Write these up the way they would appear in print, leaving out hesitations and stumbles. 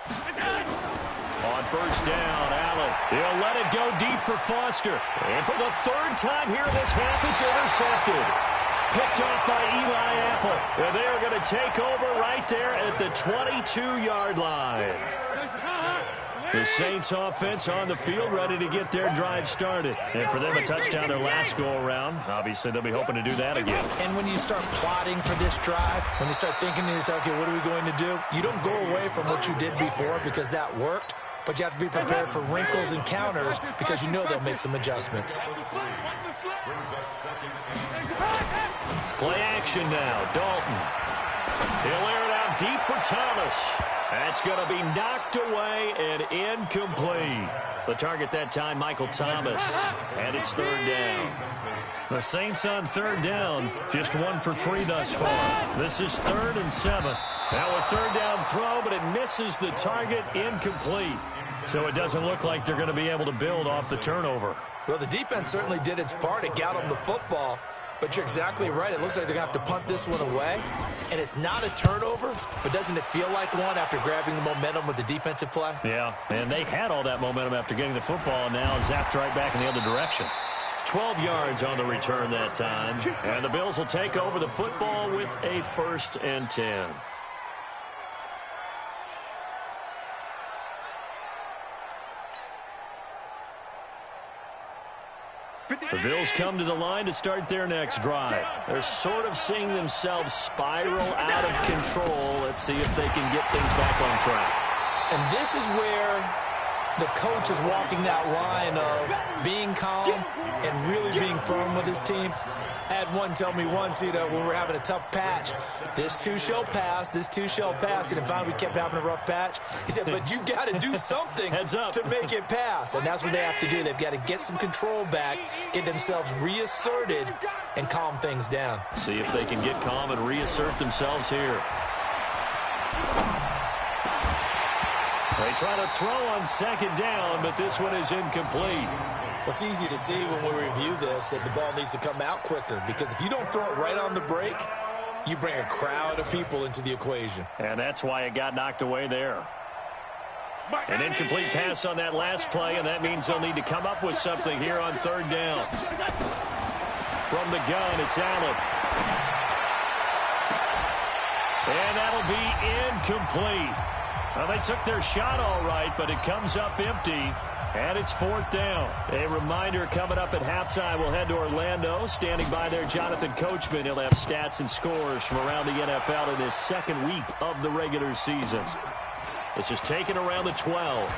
On first down, Allen. He'll let it go deep for Foster. And for the third time here this half, it's intercepted. Picked off by Eli Apple. And they are going to take over right there at the 22-yard line. The Saints offense on the field ready to get their drive started. And for them, a touchdown their last go-around. Obviously, they'll be hoping to do that again. And when you start plotting for this drive, when you start thinking to yourself, okay, what are we going to do? You don't go away from what you did before because that worked. But you have to be prepared for wrinkles and counters because you know they'll make some adjustments. Play action now. Dalton. He'll air it out deep for Thomas. That's going to be knocked away and incomplete. The target that time, Michael Thomas. And it's third down. The Saints on third down, just 1 for 3 thus far. This is 3rd and 7. Now a third down throw, but it misses the target, incomplete. So it doesn't look like they're going to be able to build off the turnover. Well, the defense certainly did its part. It got them the football. But you're exactly right. It looks like they're going to have to punt this one away. And it's not a turnover, but doesn't it feel like one after grabbing the momentum with the defensive play? Yeah, and they had all that momentum after getting the football, and now zapped right back in the other direction. 12 yards on the return that time. And the Bills will take over the football with a 1st and 10. The Bills come to the line to start their next drive. They're sort of seeing themselves spiral out of control. Let's see if they can get things back on track. And this is where the coach is walking that line of being calm and really being firm with his team. I had one tell me once, when we're having a tough patch, this too shall pass, this too shall pass. And finally we kept having a rough patch. He said, but you got to do something to make it pass. And that's what they have to do. They've got to get some control back, get themselves reasserted, and calm things down. See if they can get calm and reassert themselves here. They try to throw on 2nd down, but this one is incomplete. Well, it's easy to see when we review this that the ball needs to come out quicker, because if you don't throw it right on the break, you bring a crowd of people into the equation. And that's why it got knocked away there. An incomplete pass on that last play, and that means they'll need to come up with something here on 3rd down. From the gun, it's Allen. And that'll be incomplete. Well, they took their shot all right, but it comes up empty, and it's 4th down. A reminder coming up at halftime, we'll head to Orlando. Standing by there, Jonathan Coachman. He'll have stats and scores from around the NFL in this 2nd week of the regular season. This is taken around the 12.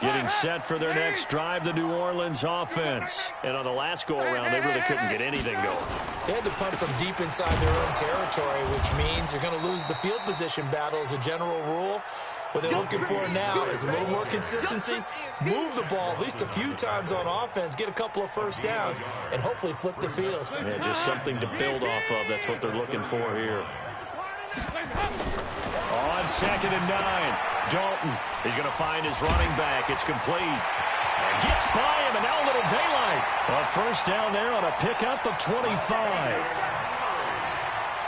Getting set for their next drive, the New Orleans offense. And on the last go-around, they really couldn't get anything going. They had to punt from deep inside their own territory, which means they're going to lose the field position battle as a general rule. What they're looking for now is a little more consistency, move the ball at least a few times on offense, get a couple of first downs, and hopefully flip the field. Yeah, just something to build off of. That's what they're looking for here. On 2nd and 9, Dalton. He's going to find his running back. It's complete. And gets by him, and now a little daylight. A first down there on a pickup of 25.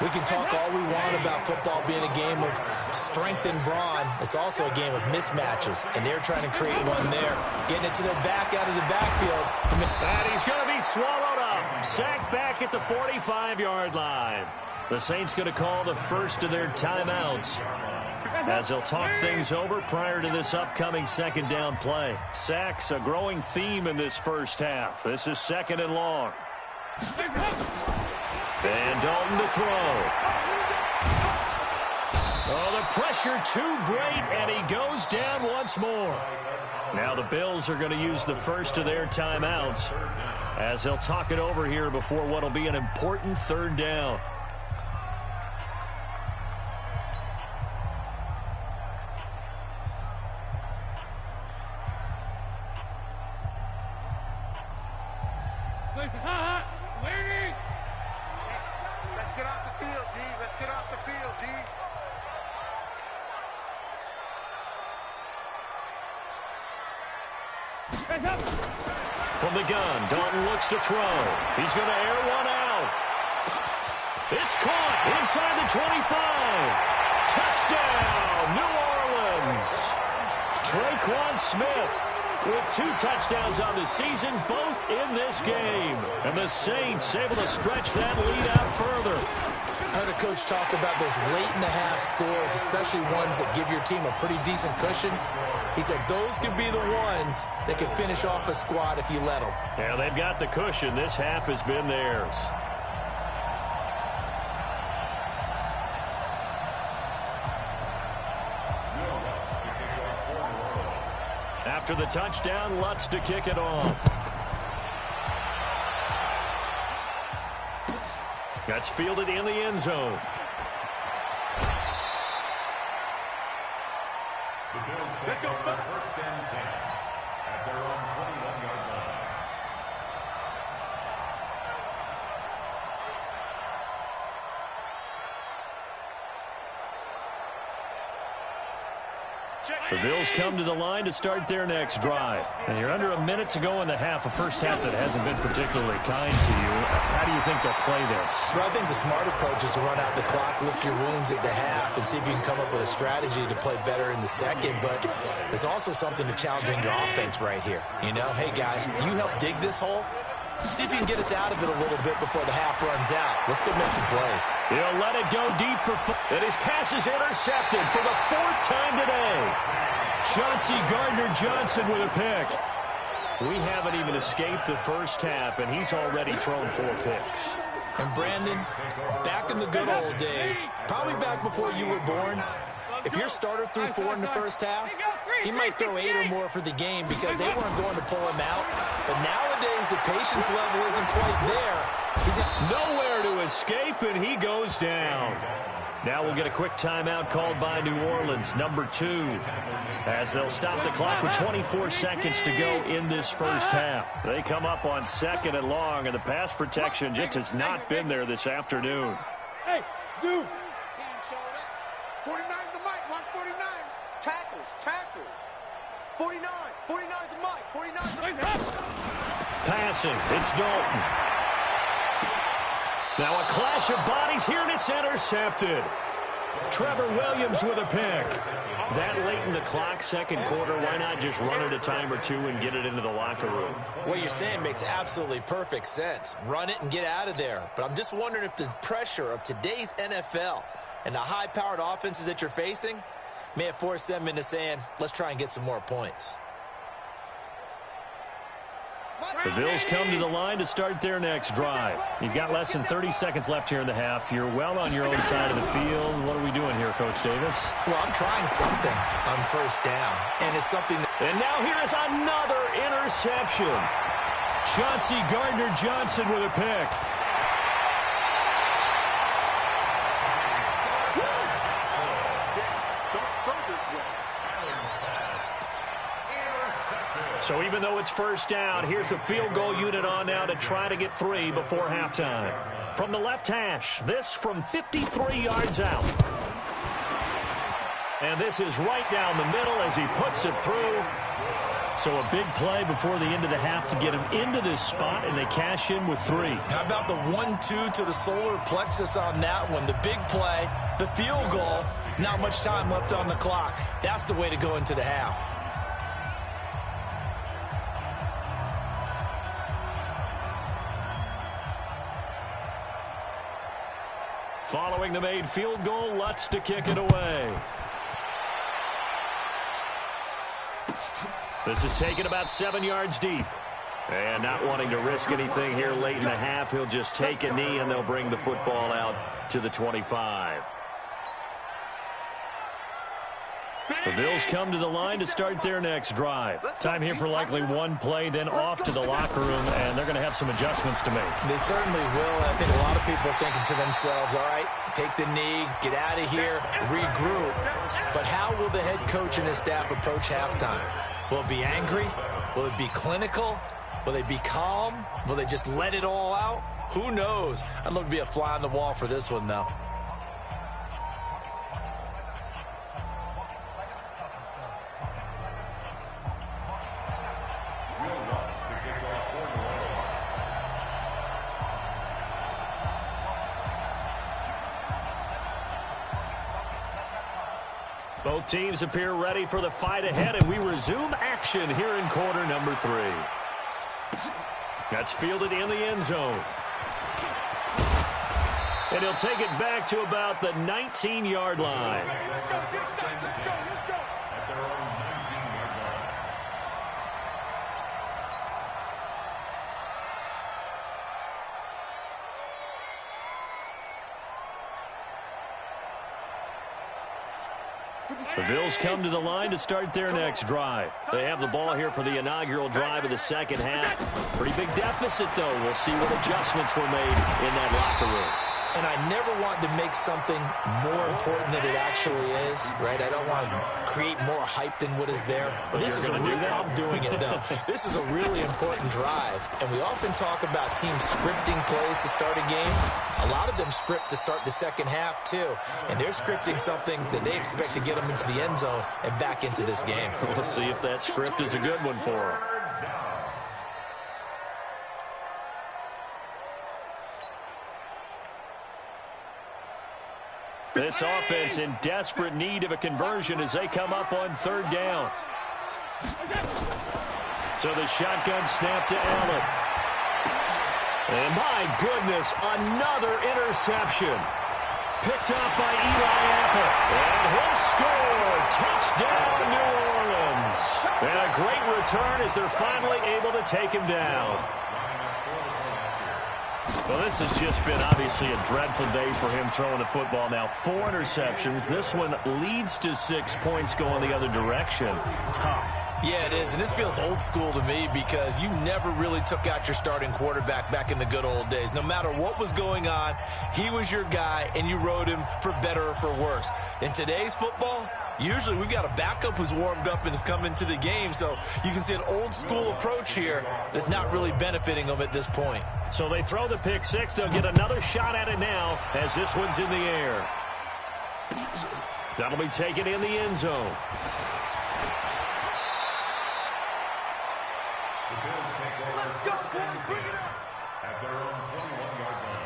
We can talk all we want about football being a game of strength and brawn. It's also a game of mismatches, and they're trying to create one there. Getting it to their back out of the backfield. And he's going to be swallowed up. Sacked back at the 45-yard line. The Saints going to call the first of their timeouts as they'll talk things over prior to this upcoming 2nd down play. Sacks, a growing theme in this first half. This is 2nd and long. And Dalton to throw. Oh, the pressure too great, and he goes down once more. Now the Bills are going to use the first of their timeouts as they'll talk it over here before what will be an important 3rd down. Let's get off the field, D. Let's get off the field, D. From the gun, Dalton looks to throw. He's going to air one out. It's caught inside the 25. Touchdown, New Orleans. Traquan Smith with 2 touchdowns on the season, both in this game. And the Saints able to stretch that lead out further. I heard a coach talk about those late-in-the-half scores, especially ones that give your team a pretty decent cushion. He said those could be the ones that could finish off a squad if you let them. Yeah, they've got the cushion. This half has been theirs. After the touchdown, Lutz to kick it off. That's fielded in the end zone. Let's go. First and 10 at their own 21-yard line. The Bills come to the line to start their next drive. And you're under a minute to go in the half, a first half that hasn't been particularly kind to you. How do you think they'll play this? Well, I think the smart approach is to run out the clock, lick your wounds at the half, and see if you can come up with a strategy to play better in the second. But there's also something to challenging your offense right here. You know, hey, guys, you help dig this hole. See if you can get us out of it a little bit before the half runs out. Let's go make some plays. He'll let it go deep for and his pass is intercepted for the 4th time today. Chauncey Gardner-Johnson with a pick. We haven't even escaped the first half, and he's already thrown 4 picks. And Brandon, back in the good old days, probably back before you were born, if your starter threw 4 in the first half, he might throw 8 or more for the game because they weren't going to pull him out. But nowadays, the patience level isn't quite there. He's nowhere to escape, and he goes down. Now we'll get a quick timeout called by New Orleans, number 2, as they'll stop the clock with 24 seconds to go in this first half. They come up on 2nd and long, and the pass protection just has not been there this afternoon. Hey, Zoo. 49's the mic. Watch 49. Tackles. 49. 49's the mic. 49's the mic. Passing. It's Dalton. Now a clash of bodies here, and it's intercepted. Trevor Williams with a pick. That late in the clock, second quarter, why not just run it a time or two and get it into the locker room? What you're saying makes absolutely perfect sense. Run it and get out of there. But I'm just wondering if the pressure of today's NFL and the high-powered offenses that you're facing may have forced them into saying, let's try and get some more points. The Bills come to the line to start their next drive. You've got less than 30 seconds left here in the half. You're well on your own side of the field. What are we doing here, Coach Davis? Well, I'm trying something on first down, and it's something And now here is another interception. Chauncey Gardner-Johnson with a pick. So even though it's first down, here's the field goal unit on now to try to get 3 before halftime. From the left hash, this from 53 yards out. And this is right down the middle as he puts it through. So a big play before the end of the half to get him into this spot, and they cash in with 3. How about the 1-2 to the solar plexus on that one? The big play, the field goal, not much time left on the clock. That's the way to go into the half. Following the made field goal, Lutz to kick it away. This is taken about 7 yards deep. And not wanting to risk anything here late in the half, he'll just take a knee and they'll bring the football out to the 25. The Bills come to the line to start their next drive. Time here for likely one play, then off to the locker room, and they're going to have some adjustments to make. They certainly will, and I think a lot of people are thinking to themselves, all right, take the knee, get out of here, regroup. But how will the head coach and his staff approach halftime? Will it be angry? Will it be clinical? Will they be calm? Will they just let it all out? Who knows? I'd love to be a fly on the wall for this one, though. Both teams appear ready for the fight ahead, and we resume action here in quarter number 3. That's fielded in the end zone. And he'll take it back to about the 19-yard line. Let's go. At their own 19-yard line. The Bills come to the line to start their next drive. They have the ball here for the inaugural drive of the second half. Pretty big deficit, though. We'll see what adjustments were made in that locker room. And I never want to make something more important than it actually is, right? I don't want to create more hype than what is there. But this is I'm doing it, though. This is a really important drive. And we often talk about teams scripting plays to start a game. A lot of them script to start the second half, too. And they're scripting something that they expect to get them into the end zone and back into this game. We'll see if that script is a good one for them. This offense in desperate need of a conversion as they come up on third down. So the shotgun snap to Allen. And my goodness, another interception. Picked up by Eli Apple. And he'll score. Touchdown, New Orleans. And a great return as they're finally able to take him down. Well, this has just been obviously a dreadful day for him throwing the football now. 4 interceptions. This one leads to 6 points going the other direction. Tough. Yeah, it is, and this feels old school to me because you never really took out your starting quarterback back in the good old days. No matter what was going on, he was your guy, and you rode him for better or for worse. In today's football, usually we've got a backup who's warmed up and is coming to the game, so you can see an old school approach here that's not really benefiting them at this point. So they throw the pick six. They'll get another shot at it now as this one's in the air. That'll be taken in the end zone. The Bills take over first and 10 at their own 21-yard line.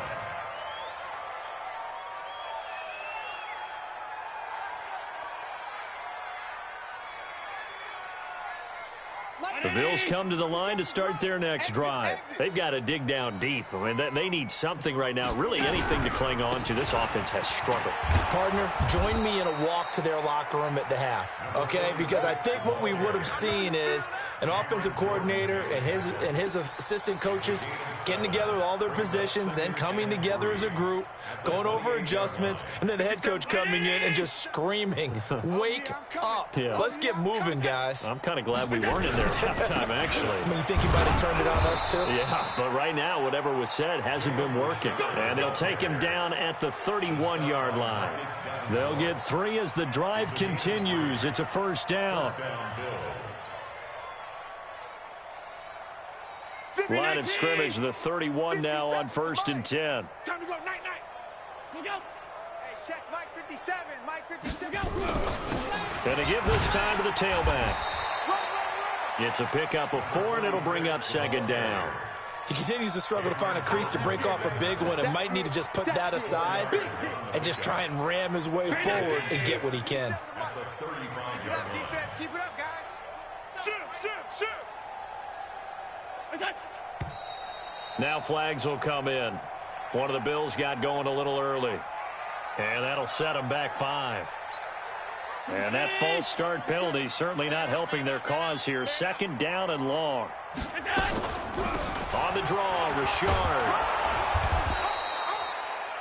The Bills come to the line to start their next drive. They've got to dig down deep. I mean, they need something right now, really anything to cling on to. This offense has struggled. Partner, join me in a walk to their locker room at the half, okay? Because I think what we would have seen is an offensive coordinator and his assistant coaches getting together with all their positions, then coming together as a group, going over adjustments, and then the head coach coming in and just screaming, wake up. Yeah. Let's get moving, guys. I'm kind of glad we weren't in there at halftime, actually. I mean, you think you might have turned it on us, too? Yeah, but right now, whatever was said hasn't been working. And they'll take him down at the 31-yard line. They'll get 3 as the drive continues. It's a first down. Line of scrimmage, the 31 now on 1st and 10. Time to go, night. Go. Hey, check Mike 57. Mike 57. Go. And to give this time to the tailback. It's a pickup of 4, and it'll bring up 2nd down. He continues to struggle to find a crease to break off a big one and might need to just put that aside and just try and ram his way forward and get what he can. Keep it up, defense. Keep it up, guys. Shoot. Now flags will come in. One of the Bills got going a little early. And that'll set them back 5. And that false start penalty certainly not helping their cause here. 2nd down and long. On the draw, Richard.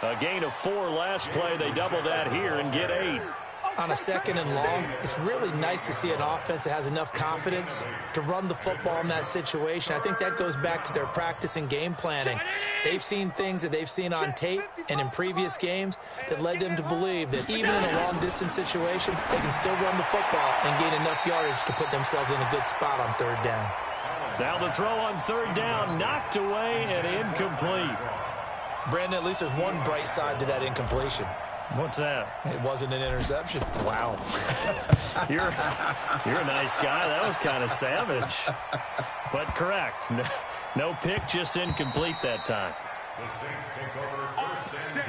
A gain of 4 last play. They double that here and get 8. On a 2nd and long, it's really nice to see an offense that has enough confidence to run the football in that situation. I think that goes back to their practice and game planning. They've seen things that they've seen on tape and in previous games that led them to believe that even in a long-distance situation, they can still run the football and gain enough yardage to put themselves in a good spot on 3rd down. Now the throw on 3rd down, knocked away and incomplete. Brandon, at least there's one bright side to that incompletion. What's that? It wasn't an interception. Wow. You're a nice guy. That was kind of savage. But correct. No pick, just incomplete that time. The Saints take over 1st and 10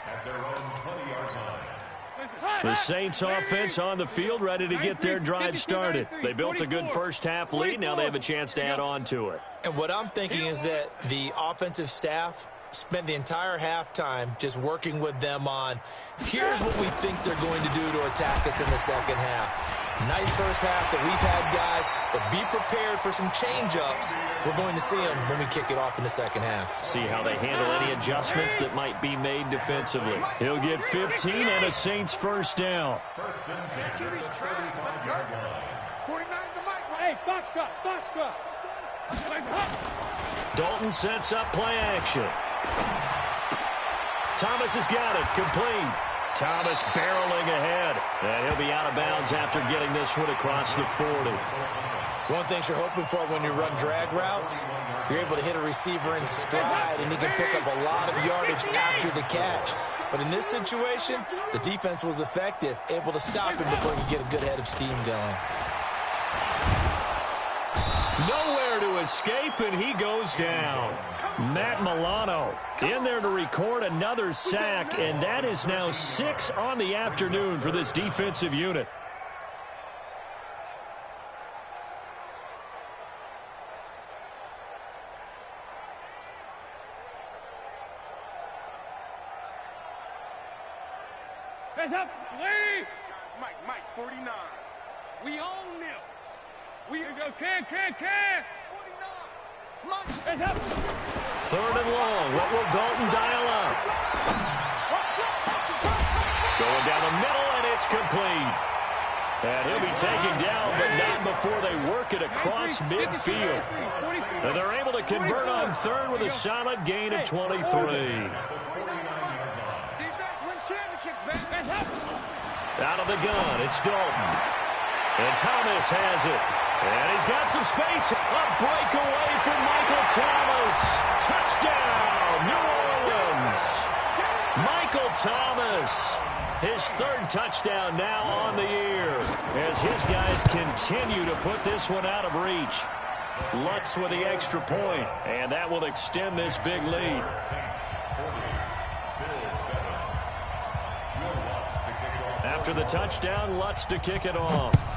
at their own 20-yard line. The Saints offense on the field, ready to get their drive started. They built a good first-half lead. Now they have a chance to add on to it. And what I'm thinking is that the offensive staff spent the entire halftime just working with them on, here's what we think they're going to do to attack us in the second half. Nice first half that we've had, guys, but be prepared for some change-ups. We're going to see them when we kick it off in the second half. See how they handle any adjustmts that might be made defensively. He'll get 15 and a Saints first down. Hey, box truck, box truck. Dalton sets up play action. Thomas has got it, complete. Thomas barreling ahead, and he'll be out of bounds after getting this one across the 40. One thing you're hoping for when you run drag routes, you're able to hit a receiver in stride, and he can pick up a lot of yardage after the catch. But in this situation, the defense was effective, able to stop him before he could get a good head of steam going. Nowhere to escape, and he goes down. Matt Milano in there to record another sack, and that is now 6 on the afternoon for this defensive unit. Heads up, Lee! Mike, 49. We own them. We go, can. 49. Mike. Heads up. 3rd and long. What will Dalton dial up? Going down the middle, and it's complete. And he'll be taken down, but not before they work it across midfield. And they're able to convert on 3rd with a solid gain of 23. Out of the gun, it's Dalton. And Thomas has it. And he's got some space. A breakaway from Michael Thomas. Touchdown, New Orleans. Michael Thomas, his 3rd touchdown now on the year, as his guys continue to put this one out of reach. Lutz with the extra point, and that will extend this big lead. After the touchdown, Lutz to kick it off.